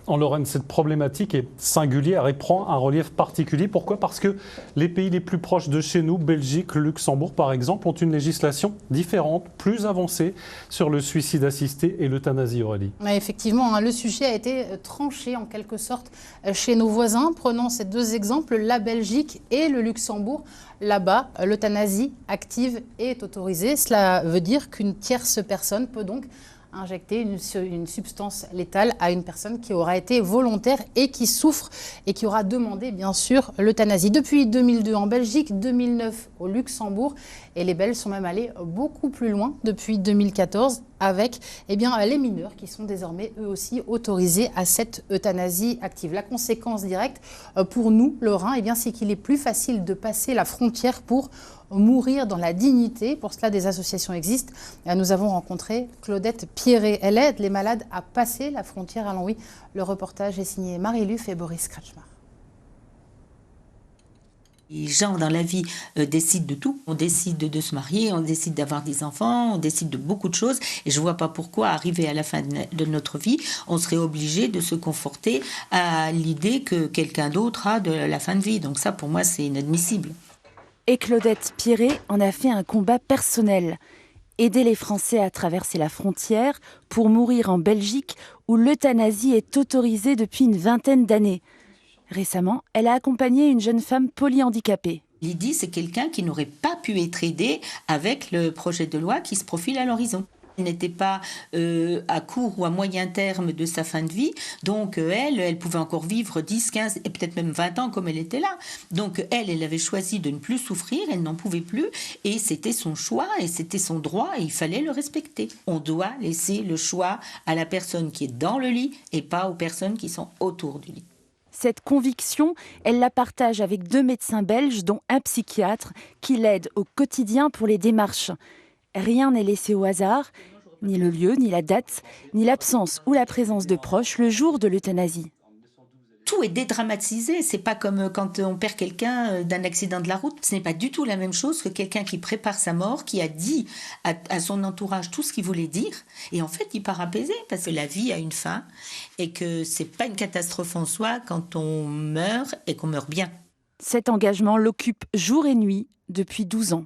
En Lorraine, cette problématique est singulière et prend un relief particulier. Pourquoi ? Parce que les pays les plus proches de chez nous, Belgique, Luxembourg par exemple, ont une législation différente, plus avancée sur le suicide assisté et l'euthanasie, Aurélie. Effectivement, le sujet a été tranché en quelque sorte chez nos voisins. Prenons ces deux exemples, la Belgique et le Luxembourg. Là-bas, l'euthanasie active est autorisée. Cela veut dire qu'une tierce personne peut donc injecter une substance létale à une personne qui aura été volontaire et qui souffre et qui aura demandé bien sûr l'euthanasie. Depuis 2002 en Belgique, 2009 au Luxembourg et les Belges sont même allés beaucoup plus loin depuis 2014 avec les mineurs qui sont désormais eux aussi autorisés à cette euthanasie active. La conséquence directe pour nous, Lorrains, c'est qu'il est plus facile de passer la frontière pour mourir dans la dignité. Pour cela, des associations existent. Nous avons rencontré Claudette Pierret. Elle aide les malades à passer la frontière. Allons oui, le reportage est signé Marie Luff et Boris Kretschmar. Les gens dans la vie décident de tout. On décide de se marier, on décide d'avoir des enfants, on décide de beaucoup de choses. Et je ne vois pas pourquoi, arrivé à la fin de notre vie, on serait obligé de se conforter à l'idée que quelqu'un d'autre a de la fin de vie. Donc ça, pour moi, c'est inadmissible. Et Claudette Pierret en a fait un combat personnel. Aider les Français à traverser la frontière pour mourir en Belgique où l'euthanasie est autorisée depuis une vingtaine d'années. Récemment, elle a accompagné une jeune femme polyhandicapée. Lydie, c'est quelqu'un qui n'aurait pas pu être aidé avec le projet de loi qui se profile à l'horizon. Elle n'était pas à court ou à moyen terme de sa fin de vie, donc elle pouvait encore vivre 10, 15 et peut-être même 20 ans comme elle était là. Donc elle avait choisi de ne plus souffrir, elle n'en pouvait plus et c'était son choix et c'était son droit et il fallait le respecter. On doit laisser le choix à la personne qui est dans le lit et pas aux personnes qui sont autour du lit. Cette conviction, elle la partage avec 2 médecins belges, dont un psychiatre, qui l'aide au quotidien pour les démarches. Rien n'est laissé au hasard, ni le lieu, ni la date, ni l'absence ou la présence de proches le jour de l'euthanasie. Tout est dédramatisé, c'est pas comme quand on perd quelqu'un d'un accident de la route. Ce n'est pas du tout la même chose que quelqu'un qui prépare sa mort, qui a dit à son entourage tout ce qu'il voulait dire, et en fait il part apaisé, parce que la vie a une fin, et que c'est pas une catastrophe en soi quand on meurt et qu'on meurt bien. Cet engagement l'occupe jour et nuit depuis 12 ans.